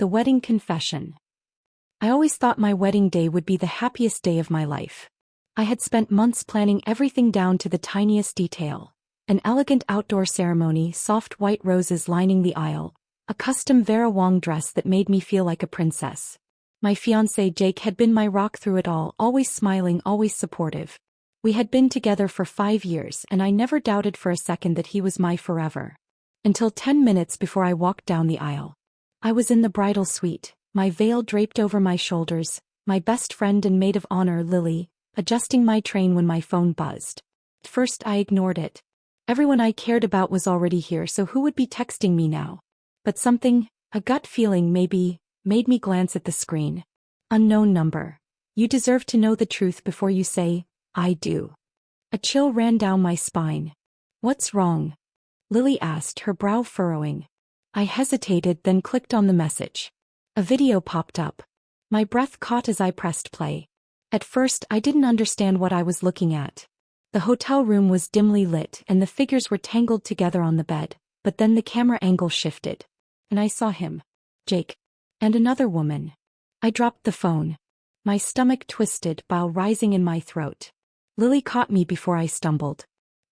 The wedding confession. I always thought my wedding day would be the happiest day of my life. I had spent months planning everything down to the tiniest detail. An elegant outdoor ceremony, soft white roses lining the aisle, a custom Vera Wang dress that made me feel like a princess. My fiancé Jake had been my rock through it all, always smiling, always supportive. We had been together for 5 years and I never doubted for a second that he was my forever. Until 10 minutes before I walked down the aisle. I was in the bridal suite, my veil draped over my shoulders, my best friend and maid of honor, Lily, adjusting my train when my phone buzzed. At first I ignored it. Everyone I cared about was already here, so who would be texting me now? But something, a gut feeling maybe, made me glance at the screen. Unknown number. You deserve to know the truth before you say, I do. A chill ran down my spine. What's wrong? Lily asked, her brow furrowing. I hesitated, then clicked on the message. A video popped up. My breath caught as I pressed play. At first, I didn't understand what I was looking at. The hotel room was dimly lit and the figures were tangled together on the bed, but then the camera angle shifted. And I saw him. Jake. And another woman. I dropped the phone. My stomach twisted, bile rising in my throat. Lily caught me before I stumbled.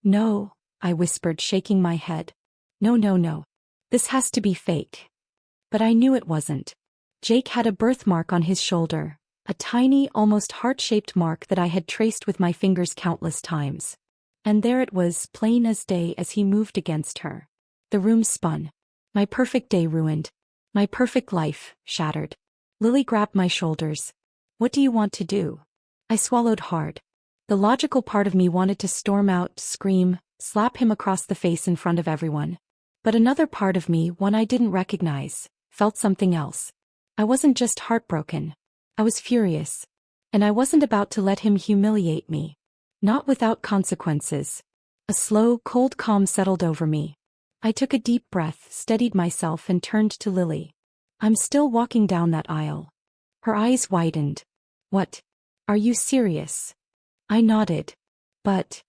No, I whispered, shaking my head. No. This has to be fake. But I knew it wasn't. Jake had a birthmark on his shoulder, a tiny, almost heart-shaped mark that I had traced with my fingers countless times. And there it was, plain as day, as he moved against her. The room spun. My perfect day ruined. My perfect life, shattered. Lily grabbed my shoulders. What do you want to do? I swallowed hard. The logical part of me wanted to storm out, scream, slap him across the face in front of everyone. But another part of me, one I didn't recognize, felt something else. I wasn't just heartbroken. I was furious. And I wasn't about to let him humiliate me. Not without consequences. A slow, cold calm settled over me. I took a deep breath, steadied myself and turned to Lily. I'm still walking down that aisle. Her eyes widened. What? Are you serious? I nodded. But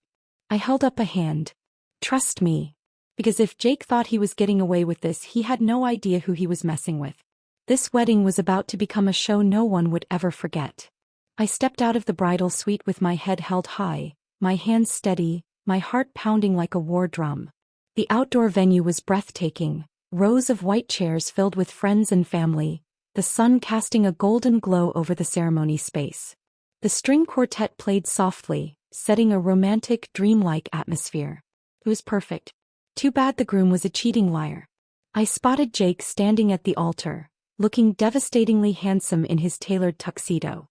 I held up a hand. Trust me. Because if Jake thought he was getting away with this, he had no idea who he was messing with. This wedding was about to become a show no one would ever forget. I stepped out of the bridal suite with my head held high, my hands steady, my heart pounding like a war drum. The outdoor venue was breathtaking, rows of white chairs filled with friends and family, the sun casting a golden glow over the ceremony space. The string quartet played softly, setting a romantic, dreamlike atmosphere. It was perfect. Too bad the groom was a cheating liar. I spotted Jake standing at the altar, looking devastatingly handsome in his tailored tuxedo.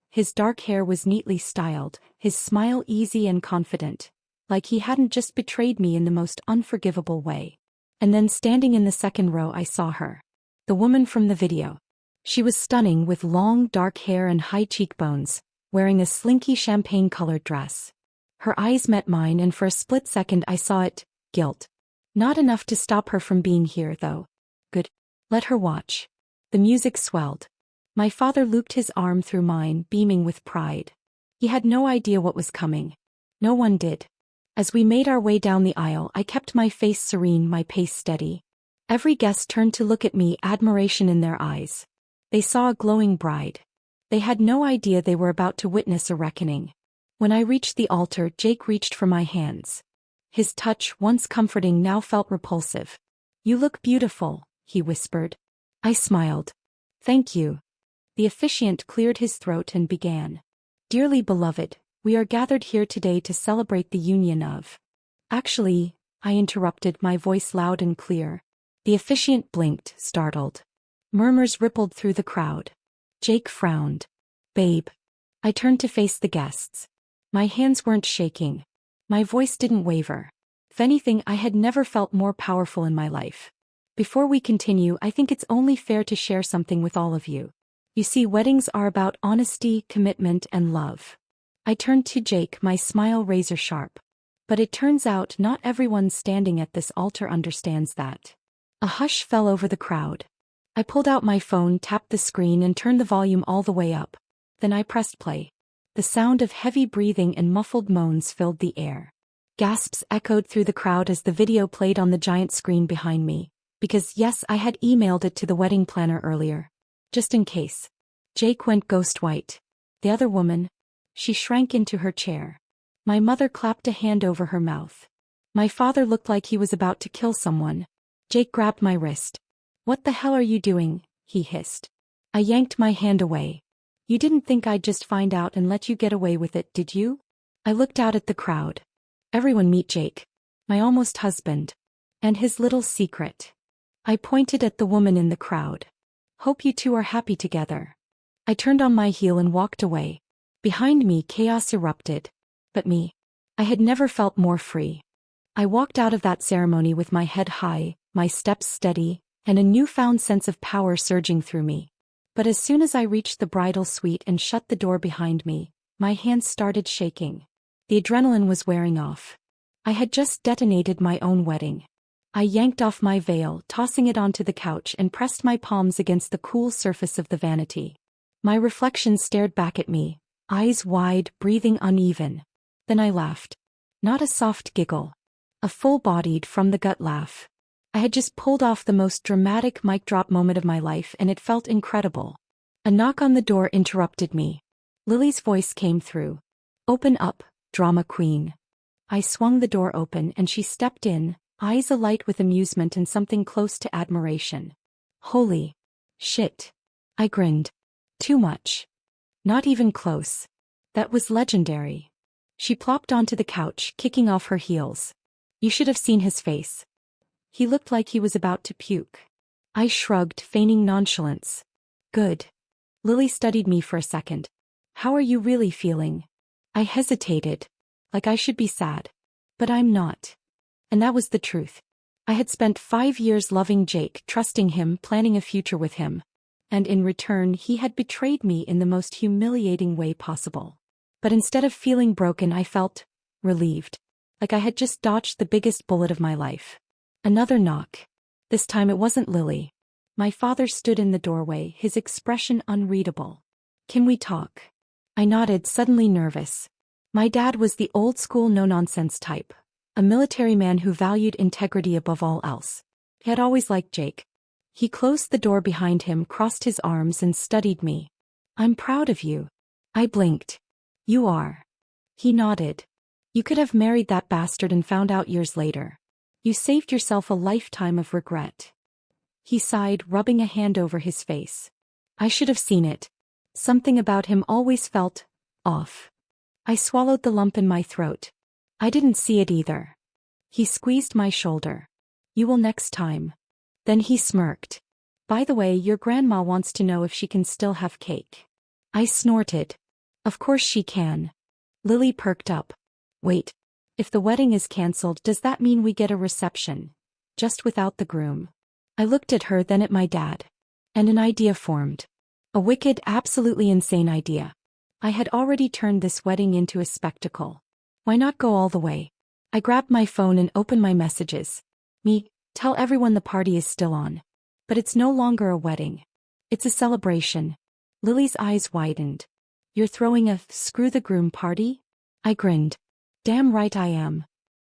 His dark hair was neatly styled, his smile easy and confident, like he hadn't just betrayed me in the most unforgivable way. And then standing in the second row I saw her. The woman from the video. She was stunning with long dark hair and high cheekbones, wearing a slinky champagne-colored dress. Her eyes met mine and for a split second I saw it, guilt. Not enough to stop her from being here, though. Good. Let her watch. The music swelled. My father looped his arm through mine, beaming with pride. He had no idea what was coming. No one did. As we made our way down the aisle, I kept my face serene, my pace steady. Every guest turned to look at me, admiration in their eyes. They saw a glowing bride. They had no idea they were about to witness a reckoning. When I reached the altar, Jake reached for my hands. His touch, once comforting, now felt repulsive. You look beautiful, he whispered. I smiled. Thank you. The officiant cleared his throat and began. Dearly beloved, we are gathered here today to celebrate the union of... Actually, I interrupted, my voice loud and clear. The officiant blinked, startled. Murmurs rippled through the crowd. Jake frowned. Babe. I turned to face the guests. My hands weren't shaking. My voice didn't waver. If anything, I had never felt more powerful in my life. Before we continue, I think it's only fair to share something with all of you. You see, weddings are about honesty, commitment, and love. I turned to Jake, my smile razor sharp. But it turns out not everyone standing at this altar understands that. A hush fell over the crowd. I pulled out my phone, tapped the screen, and turned the volume all the way up. Then I pressed play. The sound of heavy breathing and muffled moans filled the air. Gasps echoed through the crowd as the video played on the giant screen behind me, Because yes, I had emailed it to the wedding planner earlier. Just in case. Jake went ghost white. The other woman. She shrank into her chair. My mother clapped a hand over her mouth. My father looked like he was about to kill someone. Jake grabbed my wrist. "What the hell are you doing?" he hissed. I yanked my hand away. "You didn't think I'd just find out and let you get away with it, did you?" I looked out at the crowd. "Everyone meet Jake. My almost husband. And his little secret." I pointed at the woman in the crowd. "Hope you two are happy together." I turned on my heel and walked away. Behind me, chaos erupted. But me. I had never felt more free. I walked out of that ceremony with my head high, my steps steady, and a newfound sense of power surging through me. But as soon as I reached the bridal suite and shut the door behind me, my hands started shaking. The adrenaline was wearing off. I had just detonated my own wedding. I yanked off my veil, tossing it onto the couch, and pressed my palms against the cool surface of the vanity. My reflection stared back at me, eyes wide, breathing uneven. Then I laughed. Not a soft giggle. A full-bodied, from-the-gut laugh. I had just pulled off the most dramatic mic drop moment of my life, and it felt incredible. A knock on the door interrupted me. Lily's voice came through. "Open up, drama queen." I swung the door open and she stepped in, eyes alight with amusement and something close to admiration. "Holy shit." I grinned. "Too much." "Not even close. That was legendary." She plopped onto the couch, kicking off her heels. "You should have seen his face. He looked like he was about to puke." I shrugged, feigning nonchalance. "Good." Lily studied me for a second. "How are you really feeling?" I hesitated. Like I should be sad. But I'm not. And that was the truth. I had spent 5 years loving Jake, trusting him, planning a future with him. And in return, he had betrayed me in the most humiliating way possible. But instead of feeling broken, I felt relieved. Like I had just dodged the biggest bullet of my life. Another knock. This time it wasn't Lily. My father stood in the doorway, his expression unreadable. "Can we talk?" I nodded, suddenly nervous. My dad was the old-school no-nonsense type. A military man who valued integrity above all else. He had always liked Jake. He closed the door behind him, crossed his arms, and studied me. "I'm proud of you." I blinked. "You are." He nodded. "You could have married that bastard and found out years later. You saved yourself a lifetime of regret." He sighed, rubbing a hand over his face. "I should have seen it. Something about him always felt off." I swallowed the lump in my throat. "I didn't see it either." He squeezed my shoulder. "You will next time." Then he smirked. "By the way, your grandma wants to know if she can still have cake." I snorted. "Of course she can." Lily perked up. "Wait. If the wedding is cancelled, does that mean we get a reception? Just without the groom?" I looked at her, then at my dad. And an idea formed. A wicked, absolutely insane idea. I had already turned this wedding into a spectacle. Why not go all the way? I grabbed my phone and opened my messages. "Me, tell everyone the party is still on. But it's no longer a wedding. It's a celebration." Lily's eyes widened. "You're throwing a screw the groom party?" I grinned. "Damn right I am."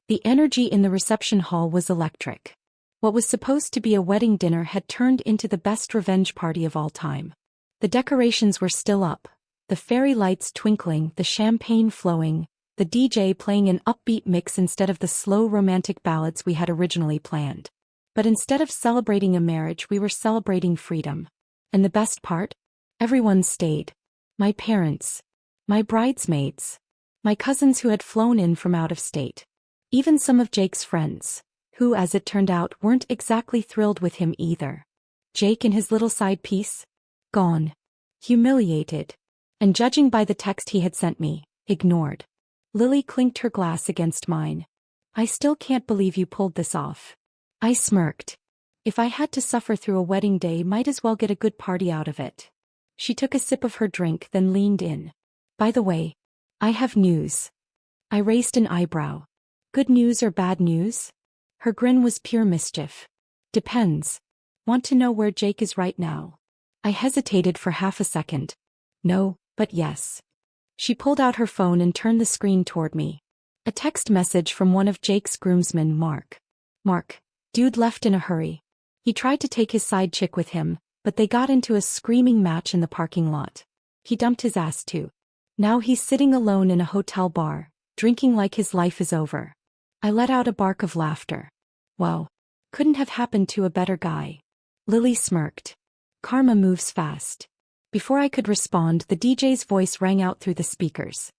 The energy in the reception hall was electric. What was supposed to be a wedding dinner had turned into the best revenge party of all time. The decorations were still up, the fairy lights twinkling, the champagne flowing, the DJ playing an upbeat mix instead of the slow romantic ballads we had originally planned. But instead of celebrating a marriage, we were celebrating freedom. And the best part? Everyone stayed. My parents. My bridesmaids. My cousins who had flown in from out of state. Even some of Jake's friends, who, as it turned out, weren't exactly thrilled with him either. Jake and his little side piece? Gone. Humiliated. And judging by the text he had sent me, ignored. Lily clinked her glass against mine. "I still can't believe you pulled this off." I smirked. If I had to suffer through a wedding day, might as well get a good party out of it. She took a sip of her drink, then leaned in. "By the way, I have news." I raised an eyebrow. "Good news or bad news?" Her grin was pure mischief. "Depends. Want to know where Jake is right now?" I hesitated for half a second. "No, but yes." She pulled out her phone and turned the screen toward me. A text message from one of Jake's groomsmen, Mark. "Mark. Dude left in a hurry. He tried to take his side chick with him, but they got into a screaming match in the parking lot. He dumped his ass too. Now he's sitting alone in a hotel bar, drinking like his life is over. I let out a bark of laughter. Wow. Couldn't have happened to a better guy. Lily smirked. Karma moves fast. Before I could respond, the DJ's voice rang out through the speakers.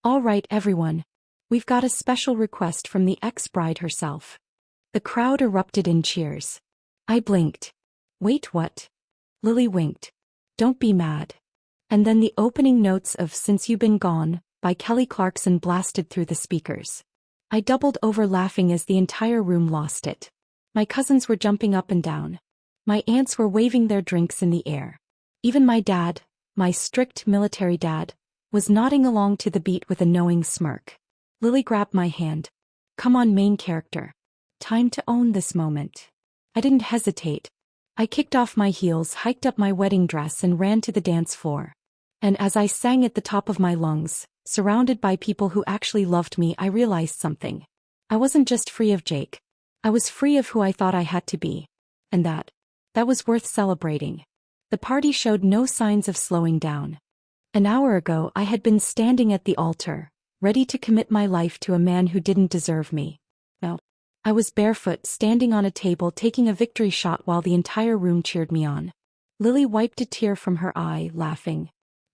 All right, everyone. We've got a special request from the ex-bride herself. The crowd erupted in cheers. I blinked. Wait, what? Lily winked. Don't be mad. And then the opening notes of Since You've Been Gone by Kelly Clarkson blasted through the speakers. I doubled over laughing as the entire room lost it. My cousins were jumping up and down. My aunts were waving their drinks in the air. Even my dad, my strict military dad, was nodding along to the beat with a knowing smirk. Lily grabbed my hand. Come on, main character. Time to own this moment. I didn't hesitate. I kicked off my heels, hiked up my wedding dress and ran to the dance floor. And as I sang at the top of my lungs, surrounded by people who actually loved me, I realized something. I wasn't just free of Jake. I was free of who I thought I had to be. And that was worth celebrating. The party showed no signs of slowing down. An hour ago I had been standing at the altar, ready to commit my life to a man who didn't deserve me. No. I was barefoot, standing on a table taking a victory shot while the entire room cheered me on. Lily wiped a tear from her eye, laughing.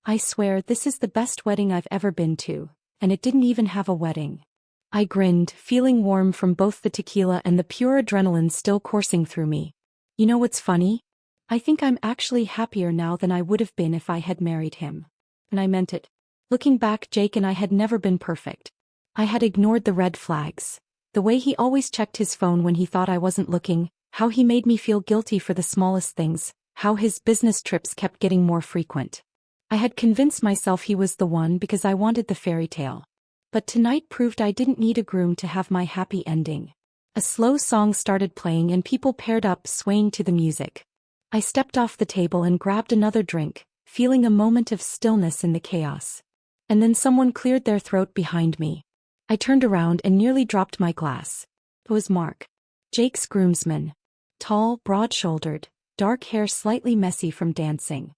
I swear this is the best wedding I've ever been to, and it didn't even have a wedding. I grinned, feeling warm from both the tequila and the pure adrenaline still coursing through me. You know what's funny? I think I'm actually happier now than I would have been if I had married him. And I meant it. Looking back, Jake and I had never been perfect. I had ignored the red flags. The way he always checked his phone when he thought I wasn't looking, how he made me feel guilty for the smallest things, how his business trips kept getting more frequent. I had convinced myself he was the one because I wanted the fairy tale. But tonight proved I didn't need a groom to have my happy ending. A slow song started playing and people paired up, swaying to the music. I stepped off the table and grabbed another drink, feeling a moment of stillness in the chaos. And then someone cleared their throat behind me. I turned around and nearly dropped my glass. It was Mark, Jake's groomsman. Tall, broad-shouldered, dark hair slightly messy from dancing.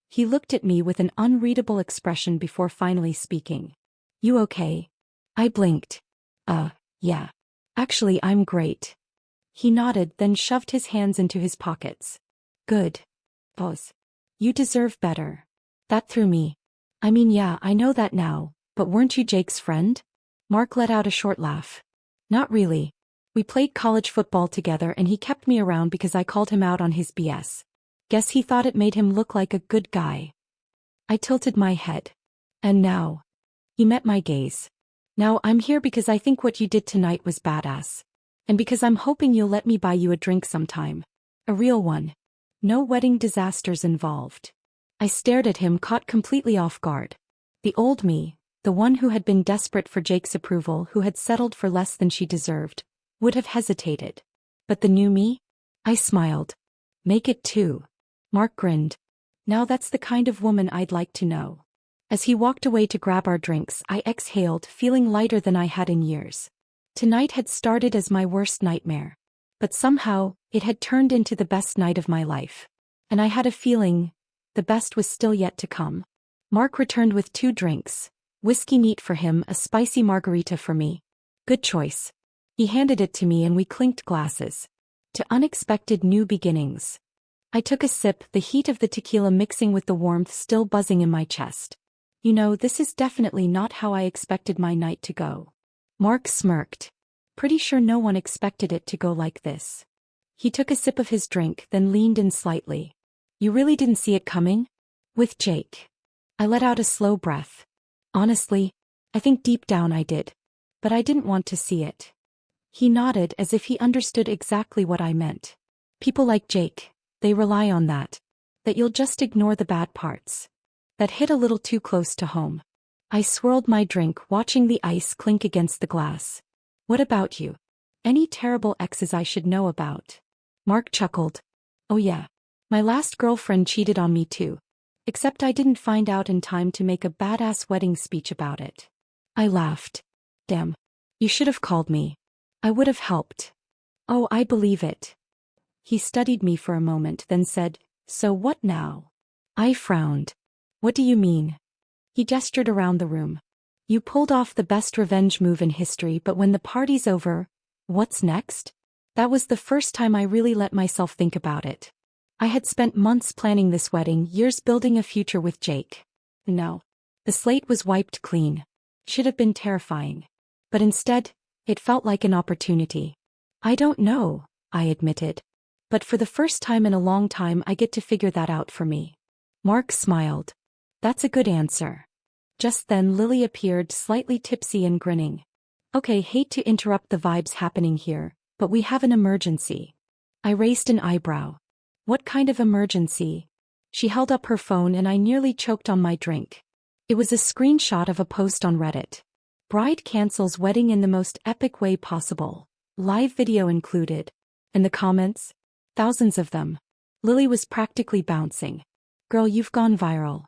He looked at me with an unreadable expression before finally speaking. You okay? I blinked. Yeah. Actually, I'm great. He nodded, then shoved his hands into his pockets. Good. Pause. You deserve better. That threw me. I mean, yeah, I know that now, but weren't you Jake's friend? Mark let out a short laugh. Not really. We played college football together and he kept me around because I called him out on his BS. Guess he thought it made him look like a good guy. I tilted my head. And now? He met my gaze. Now I'm here because I think what you did tonight was badass. And because I'm hoping you'll let me buy you a drink sometime. A real one. No wedding disasters involved. I stared at him, caught completely off guard. The old me, the one who had been desperate for Jake's approval, who had settled for less than she deserved, would have hesitated. But the new me? I smiled. Make it two. Mark grinned. Now that's the kind of woman I'd like to know. As he walked away to grab our drinks, I exhaled, feeling lighter than I had in years. Tonight had started as my worst nightmare. But somehow, it had turned into the best night of my life. And I had a feeling, the best was still yet to come. Mark returned with 2 drinks. Whiskey neat for him, a spicy margarita for me. Good choice. He handed it to me and we clinked glasses. To unexpected new beginnings. I took a sip, the heat of the tequila mixing with the warmth still buzzing in my chest. You know, this is definitely not how I expected my night to go. Mark smirked. Pretty sure no one expected it to go like this. He took a sip of his drink, then leaned in slightly. You really didn't see it coming? With Jake. I let out a slow breath. Honestly, I think deep down I did. But I didn't want to see it. He nodded as if he understood exactly what I meant. People like Jake, they rely on that. That you'll just ignore the bad parts. That hit a little too close to home. I swirled my drink, watching the ice clink against the glass. What about you? Any terrible exes I should know about? Mark chuckled. Oh yeah. My last girlfriend cheated on me too. Except I didn't find out in time to make a badass wedding speech about it. I laughed. Damn. You should have called me. I would have helped. Oh, I believe it. He studied me for a moment, then said, "So what now?" I frowned. "What do you mean?" He gestured around the room. "You pulled off the best revenge move in history, but when the party's over, what's next?" That was the first time I really let myself think about it. I had spent months planning this wedding, years building a future with Jake. No. The slate was wiped clean. Should have been terrifying. But instead, it felt like an opportunity. "I don't know," I admitted. "But for the first time in a long time I get to figure that out for me." Mark smiled. "That's a good answer." Just then Lily appeared, slightly tipsy and grinning. "Okay, hate to interrupt the vibes happening here, but we have an emergency." I raised an eyebrow. "What kind of emergency?" She held up her phone and I nearly choked on my drink. It was a screenshot of a post on Reddit. "Bride cancels wedding in the most epic way possible. Live video included." And the comments? Thousands of them. Lily was practically bouncing. "Girl, you've gone viral."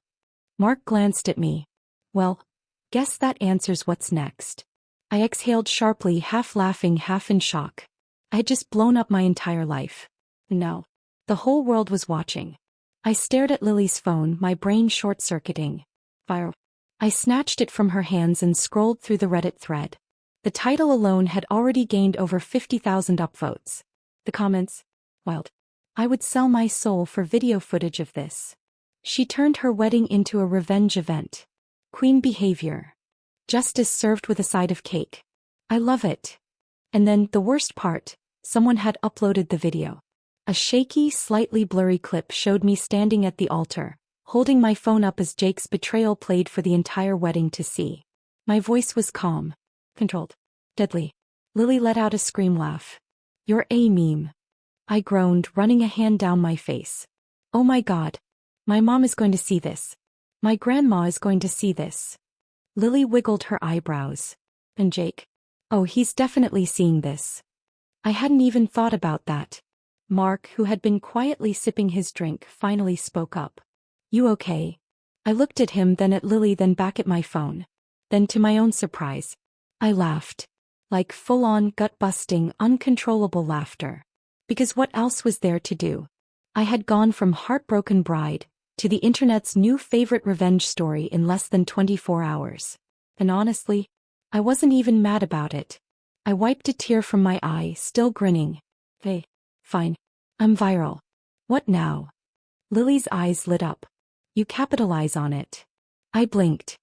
Mark glanced at me. "Well, guess that answers what's next." I exhaled sharply, half laughing, half in shock. I had just blown up my entire life. No. The whole world was watching. I stared at Lily's phone, my brain short-circuiting. Viral. I snatched it from her hands and scrolled through the Reddit thread. The title alone had already gained over 50,000 upvotes. The comments? Wild. "I would sell my soul for video footage of this. She turned her wedding into a revenge event. Queen behavior. Justice served with a side of cake. I love it." And then, the worst part, someone had uploaded the video. A shaky, slightly blurry clip showed me standing at the altar, holding my phone up as Jake's betrayal played for the entire wedding to see. My voice was calm. Controlled. Deadly. Lily let out a scream laugh. "You're a meme." I groaned, running a hand down my face. "Oh my God. My mom is going to see this. My grandma is going to see this." Lily wiggled her eyebrows. "And Jake? Oh, he's definitely seeing this." I hadn't even thought about that. Mark, who had been quietly sipping his drink, finally spoke up. "You okay?" I looked at him, then at Lily, then back at my phone. Then, to my own surprise, I laughed. Like full-on, gut-busting, uncontrollable laughter. Because what else was there to do? I had gone from heartbroken bride to the internet's new favorite revenge story in less than 24 hours. And honestly, I wasn't even mad about it. I wiped a tear from my eye, still grinning. "Hey, fine. I'm viral. What now?" Lily's eyes lit up. "You capitalize on it." I blinked.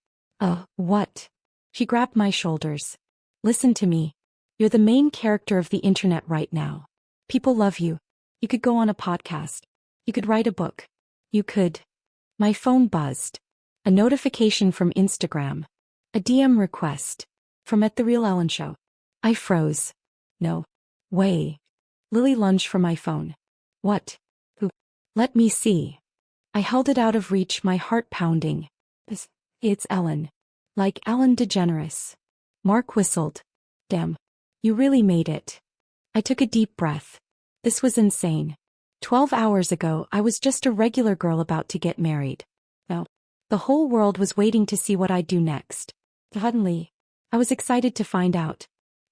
What?" She grabbed my shoulders. "Listen to me. You're the main character of the internet right now. People love you. You could go on a podcast. You could write a book. You could." My phone buzzed. A notification from Instagram. A DM request. From @TheRealEllenShow. I froze. "No way." Lily lunged for my phone. "What? Who?" "Let me see." I held it out of reach, my heart pounding. It's Ellen. Like Ellen DeGeneres." Mark whistled. "Damn. You really made it." I took a deep breath. This was insane. 12 hours ago, I was just a regular girl about to get married. Now, the whole world was waiting to see what I'd do next. Suddenly, I was excited to find out.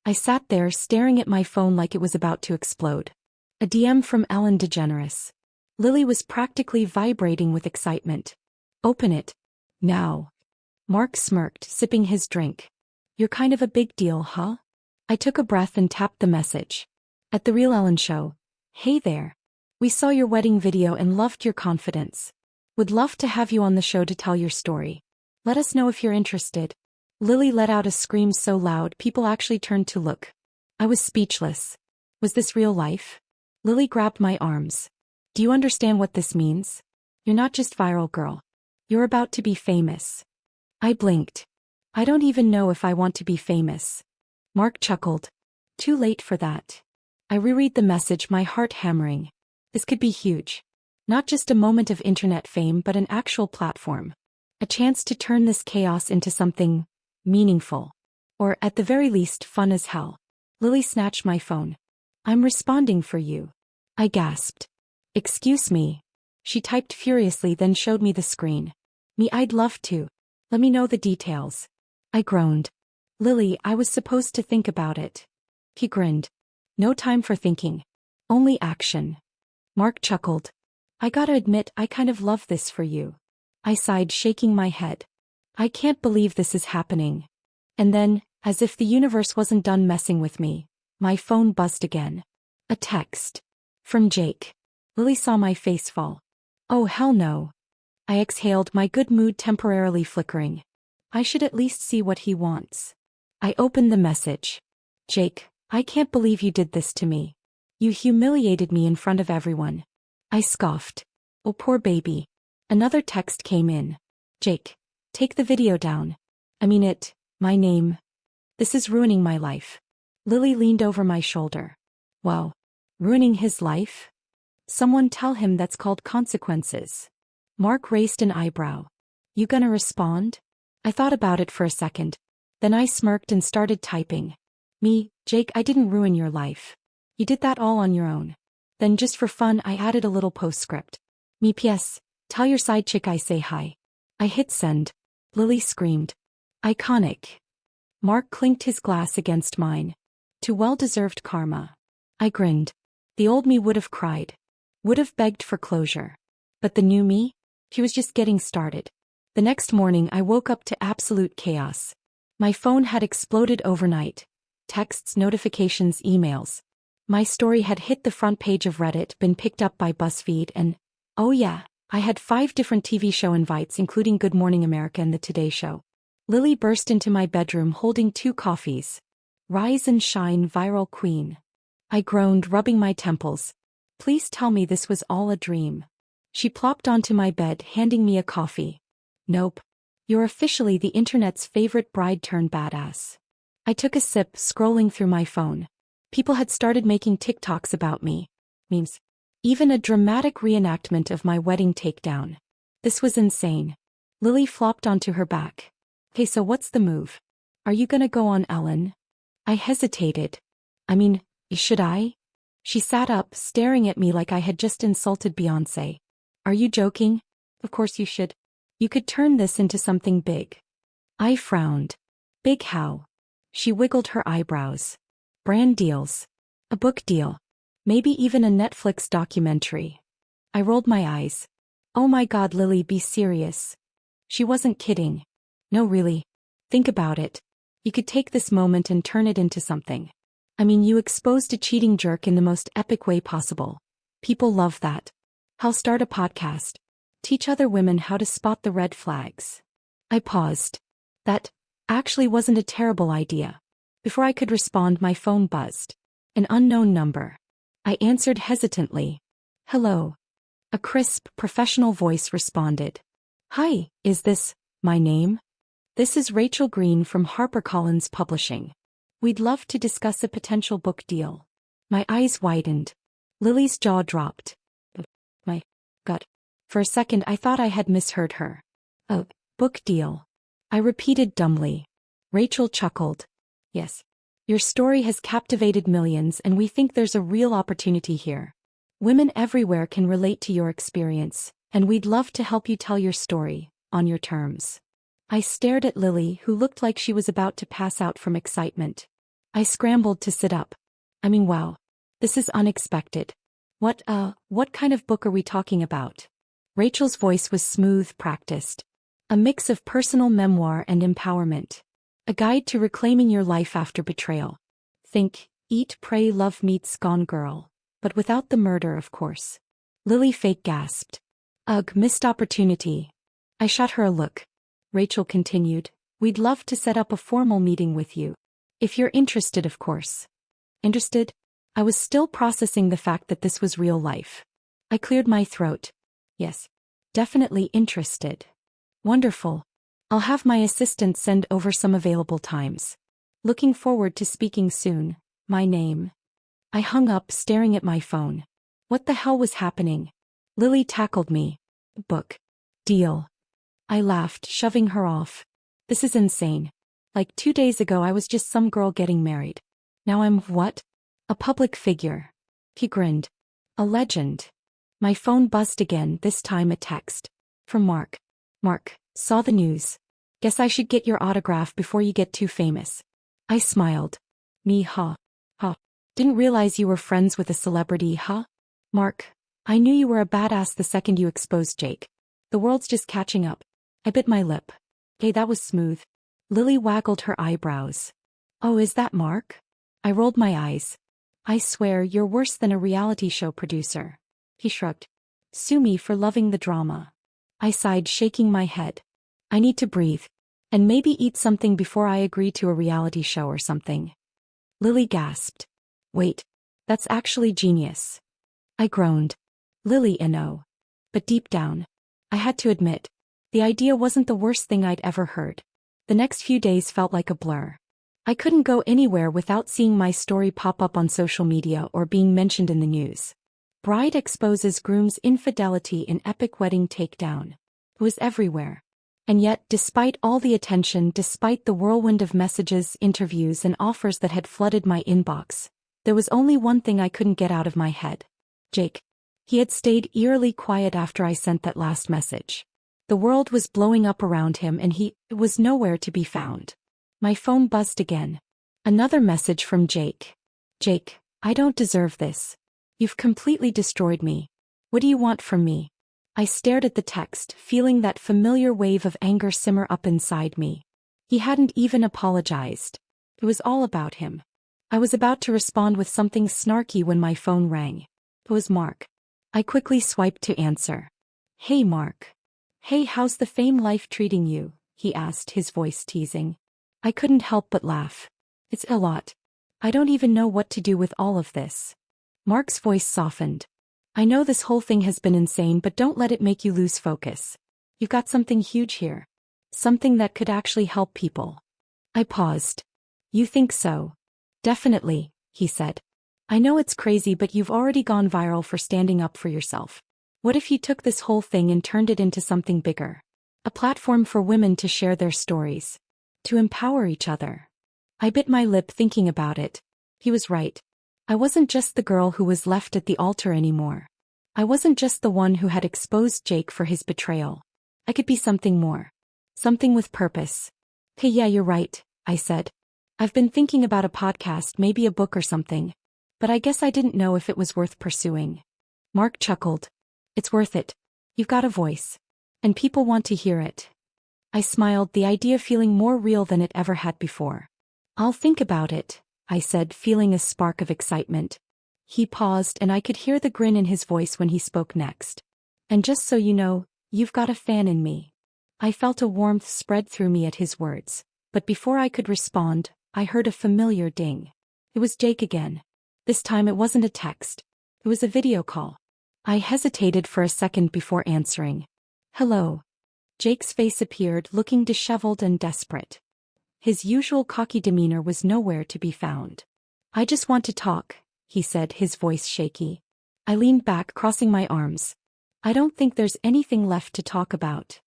I sat there staring at my phone like it was about to explode. A DM from Ellen DeGeneres. Lily was practically vibrating with excitement. "Open it. Now." Mark smirked, sipping his drink. "You're kind of a big deal, huh?" I took a breath and tapped the message. "At The Real Ellen Show. Hey there. We saw your wedding video and loved your confidence. Would love to have you on the show to tell your story. Let us know if you're interested." Lily let out a scream so loud people actually turned to look. I was speechless. Was this real life? Lily grabbed my arms. "Do you understand what this means? You're not just viral, girl. You're about to be famous." I blinked. "I don't even know if I want to be famous." Mark chuckled. "Too late for that." I reread the message, my heart hammering. This could be huge. Not just a moment of internet fame, but an actual platform. A chance to turn this chaos into something meaningful. Or, at the very least, fun as hell. Lily snatched my phone. "I'm responding for you." I gasped. "Excuse me." She typed furiously, then showed me the screen. I'd love to. Let me know the details." I groaned. "Lily, I was supposed to think about it." He grinned. "No time for thinking. Only action." Mark chuckled. I gotta admit, I kind of love this for you. I sighed, shaking my head. I can't believe this is happening. And then, as if the universe wasn't done messing with me, my phone buzzed again. A text. From Jake. Lily saw my face fall. Oh hell no. I exhaled, my good mood temporarily flickering. I should at least see what he wants. I opened the message. Jake, I can't believe you did this to me. You humiliated me in front of everyone. I scoffed. Oh poor baby. Another text came in. Jake, take the video down. My name. This is ruining my life. Lily leaned over my shoulder. Wow. Ruining his life? Someone tell him that's called consequences. Mark raised an eyebrow. You gonna respond? I thought about it for a second. Then I smirked and started typing. Me, Jake, I didn't ruin your life. You did that all on your own. Then just for fun I added a little postscript. Me PS, tell your side chick I say hi. I hit send. Lily screamed. Iconic. Mark clinked his glass against mine. To well-deserved karma. I grinned. The old me would have cried. Would have begged for closure. But the new me? She was just getting started. The next morning I woke up to absolute chaos. My phone had exploded overnight. Texts, notifications, emails. My story had hit the front page of Reddit, been picked up by BuzzFeed, and, oh yeah, I had 5 different TV show invites including Good Morning America and The Today Show. Lily burst into my bedroom holding 2 coffees. Rise and shine, viral queen. I groaned, rubbing my temples. Please tell me this was all a dream. She plopped onto my bed, handing me a coffee. Nope. You're officially the internet's favorite bride-turned-badass. I took a sip, scrolling through my phone. People had started making TikToks about me. Memes. Even a dramatic reenactment of my wedding takedown. This was insane. Lily flopped onto her back. Okay, so what's the move? Are you gonna go on Ellen? I hesitated. Should I? She sat up, staring at me like I had just insulted Beyoncé. Are you joking? Of course you should. You could turn this into something big. I frowned. Big how? She wiggled her eyebrows. Brand deals. A book deal. Maybe even a Netflix documentary. I rolled my eyes. Oh my God, Lily, be serious. She wasn't kidding. No, really. Think about it. You could take this moment and turn it into something. You exposed a cheating jerk in the most epic way possible. People love that. I'll start a podcast. Teach other women how to spot the red flags. I paused. That actually wasn't a terrible idea. Before I could respond, my phone buzzed. An unknown number. I answered hesitantly. Hello. A crisp, professional voice responded. Hi, is this my name? This is Rachel Green from HarperCollins Publishing. We'd love to discuss a potential book deal. My eyes widened. Lily's jaw dropped. My God. For a second I thought I had misheard her. A book deal. I repeated dumbly. Rachel chuckled. Yes. Your story has captivated millions and we think there's a real opportunity here. Women everywhere can relate to your experience, and we'd love to help you tell your story, on your terms. I stared at Lily, who looked like she was about to pass out from excitement. I scrambled to sit up. Wow. This is unexpected. What kind of book are we talking about? Rachel's voice was smooth, practiced. A mix of personal memoir and empowerment. A guide to reclaiming your life after betrayal. Think, Eat, Pray, Love meets Gone Girl. But without the murder, of course. Lily fake gasped. Ugh, missed opportunity. I shot her a look. Rachel continued. We'd love to set up a formal meeting with you. If you're interested, of course. Interested? I was still processing the fact that this was real life. I cleared my throat. Yes. Definitely interested. Wonderful. I'll have my assistant send over some available times. Looking forward to speaking soon. My name. I hung up, staring at my phone. What the hell was happening? Lily tackled me. Book. Deal. I laughed, shoving her off. This is insane. Like 2 days ago I was just some girl getting married. Now I'm what? A public figure. He grinned. A legend. My phone buzzed again, this time a text. From Mark. Mark, saw the news. Guess I should get your autograph before you get too famous. I smiled. Me, huh? Huh. Didn't realize you were friends with a celebrity, huh? Mark. I knew you were a badass the second you exposed Jake. The world's just catching up. I bit my lip. Hey, that was smooth. Lily waggled her eyebrows. Oh, is that Mark? I rolled my eyes. I swear you're worse than a reality show producer. He shrugged. Sue me for loving the drama. I sighed, shaking my head. I need to breathe. And maybe eat something before I agree to a reality show or something. Lily gasped. Wait. That's actually genius. I groaned. Lily, I know. But deep down, I had to admit, the idea wasn't the worst thing I'd ever heard. The next few days felt like a blur. I couldn't go anywhere without seeing my story pop up on social media or being mentioned in the news. Bride exposes groom's infidelity in epic wedding takedown. It was everywhere. And yet, despite all the attention, despite the whirlwind of messages, interviews, and offers that had flooded my inbox, there was only one thing I couldn't get out of my head. Jake. He had stayed eerily quiet after I sent that last message. The world was blowing up around him and he was nowhere to be found. My phone buzzed again. Another message from Jake. Jake, I don't deserve this. You've completely destroyed me. What do you want from me? I stared at the text, feeling that familiar wave of anger simmer up inside me. He hadn't even apologized. It was all about him. I was about to respond with something snarky when my phone rang. It was Mark. I quickly swiped to answer. Hey Mark. Hey, how's the fame life treating you? He asked, his voice teasing. I couldn't help but laugh. It's a lot. I don't even know what to do with all of this. Mark's voice softened. I know this whole thing has been insane, but don't let it make you lose focus. You've got something huge here. Something that could actually help people. I paused. You think so? Definitely, he said. I know it's crazy, but you've already gone viral for standing up for yourself. What if you took this whole thing and turned it into something bigger? A platform for women to share their stories. To empower each other. I bit my lip thinking about it. He was right. I wasn't just the girl who was left at the altar anymore. I wasn't just the one who had exposed Jake for his betrayal. I could be something more. Something with purpose. Hey, yeah, you're right, I said. I've been thinking about a podcast, maybe a book or something. But I guess I didn't know if it was worth pursuing. Mark chuckled. It's worth it. You've got a voice. And people want to hear it. I smiled, the idea feeling more real than it ever had before. I'll think about it, I said, feeling a spark of excitement. He paused and I could hear the grin in his voice when he spoke next. And just so you know, you've got a fan in me. I felt a warmth spread through me at his words, but before I could respond, I heard a familiar ding. It was Jake again. This time it wasn't a text. It was a video call. I hesitated for a second before answering. Hello. Jake's face appeared, looking disheveled and desperate. His usual cocky demeanor was nowhere to be found. I just want to talk, he said, his voice shaky. I leaned back, crossing my arms. I don't think there's anything left to talk about.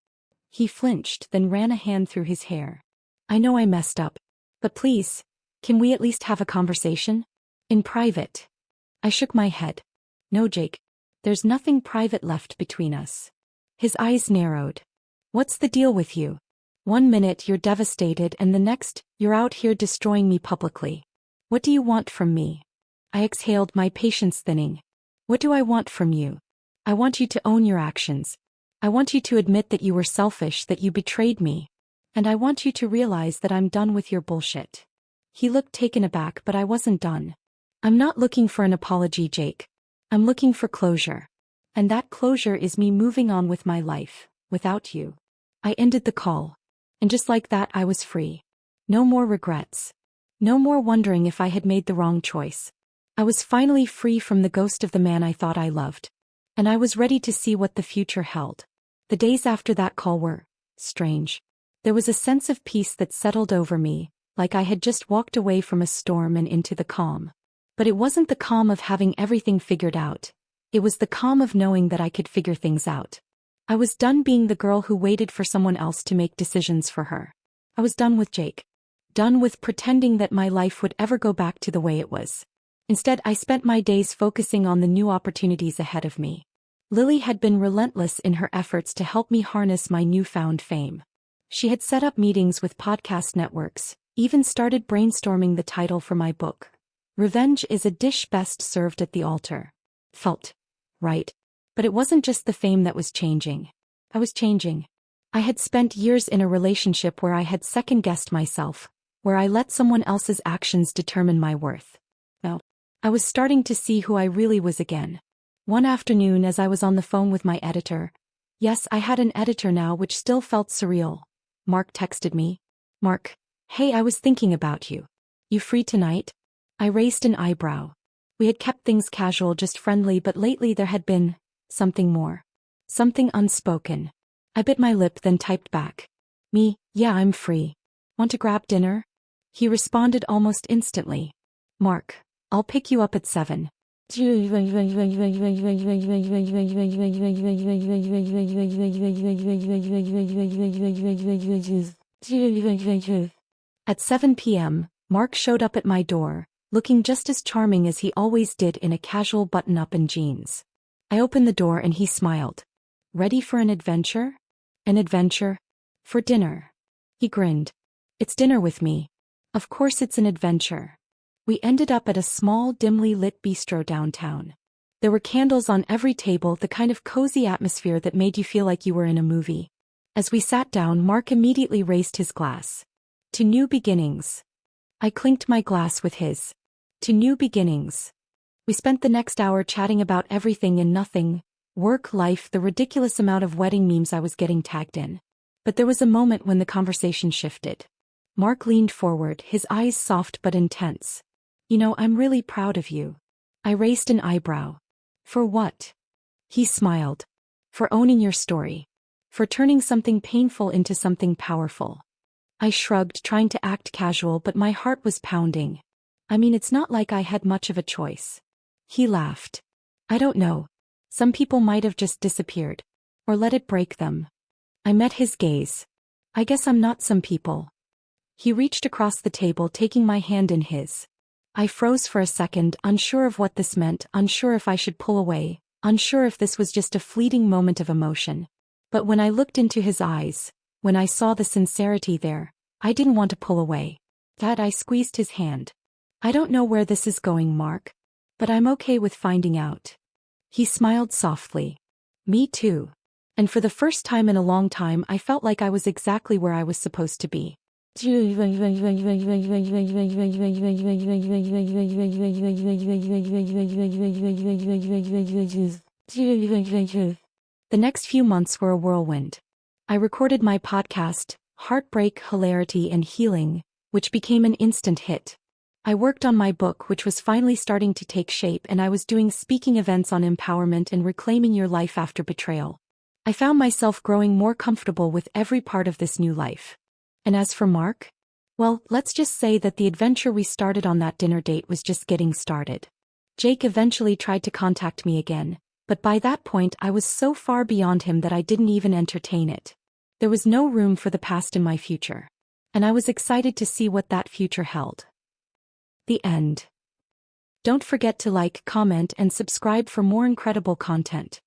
He flinched, then ran a hand through his hair. I know I messed up. But please, can we at least have a conversation? In private. I shook my head. No, Jake. There's nothing private left between us. His eyes narrowed. What's the deal with you? 1 minute you're devastated and the next, you're out here destroying me publicly. What do you want from me? I exhaled, my patience thinning. What do I want from you? I want you to own your actions. I want you to admit that you were selfish, that you betrayed me. And I want you to realize that I'm done with your bullshit. He looked taken aback, but I wasn't done. I'm not looking for an apology, Jake. I'm looking for closure. And that closure is me moving on with my life, without you. I ended the call. And just like that, I was free. No more regrets. No more wondering if I had made the wrong choice. I was finally free from the ghost of the man I thought I loved. And I was ready to see what the future held. The days after that call were strange. There was a sense of peace that settled over me, like I had just walked away from a storm and into the calm. But it wasn't the calm of having everything figured out. It was the calm of knowing that I could figure things out. I was done being the girl who waited for someone else to make decisions for her. I was done with Jake. Done with pretending that my life would ever go back to the way it was. Instead, I spent my days focusing on the new opportunities ahead of me. Lily had been relentless in her efforts to help me harness my newfound fame. She had set up meetings with podcast networks, even started brainstorming the title for my book. Revenge is a dish best served at the altar. Felt right. But it wasn't just the fame that was changing. I was changing. I had spent years in a relationship where I had second-guessed myself, where I let someone else's actions determine my worth. Now, I was starting to see who I really was again. One afternoon as I was on the phone with my editor, yes, I had an editor now, which still felt surreal, Mark texted me. Mark, hey, I was thinking about you. You free tonight? I raised an eyebrow. We had kept things casual, just friendly, but lately there had been something more. Something unspoken. I bit my lip, then typed back. Me, yeah, I'm free. Want to grab dinner? He responded almost instantly. Mark, I'll pick you up at 7. At 7 p.m., Mark showed up at my door, looking just as charming as he always did in a casual button-up and jeans. I opened the door and he smiled. Ready for an adventure? An adventure? For dinner. He grinned. It's dinner with me. Of course it's an adventure. We ended up at a small, dimly lit bistro downtown. There were candles on every table, the kind of cozy atmosphere that made you feel like you were in a movie. As we sat down, Mark immediately raised his glass. To new beginnings. I clinked my glass with his. To new beginnings. We spent the next hour chatting about everything and nothing, work, life, the ridiculous amount of wedding memes I was getting tagged in. But there was a moment when the conversation shifted. Mark leaned forward, his eyes soft but intense. You know, I'm really proud of you. I raised an eyebrow. For what? He smiled. For owning your story. For turning something painful into something powerful. I shrugged, trying to act casual, but my heart was pounding. I mean, it's not like I had much of a choice. He laughed. I don't know. Some people might have just disappeared. Or let it break them. I met his gaze. I guess I'm not some people. He reached across the table, taking my hand in his. I froze for a second, unsure of what this meant, unsure if I should pull away, unsure if this was just a fleeting moment of emotion. But when I looked into his eyes, when I saw the sincerity there, I didn't want to pull away. I squeezed his hand. I don't know where this is going, Mark. But I'm okay with finding out. He smiled softly. Me too. And for the first time in a long time, I felt like I was exactly where I was supposed to be. The next few months were a whirlwind. I recorded my podcast, Heartbreak, Hilarity and Healing, which became an instant hit. I worked on my book, which was finally starting to take shape, and I was doing speaking events on empowerment and reclaiming your life after betrayal. I found myself growing more comfortable with every part of this new life. And as for Mark? Well, let's just say that the adventure we started on that dinner date was just getting started. Jake eventually tried to contact me again, but by that point I was so far beyond him that I didn't even entertain it. There was no room for the past in my future. And I was excited to see what that future held. The end. Don't forget to like, comment, and subscribe for more incredible content.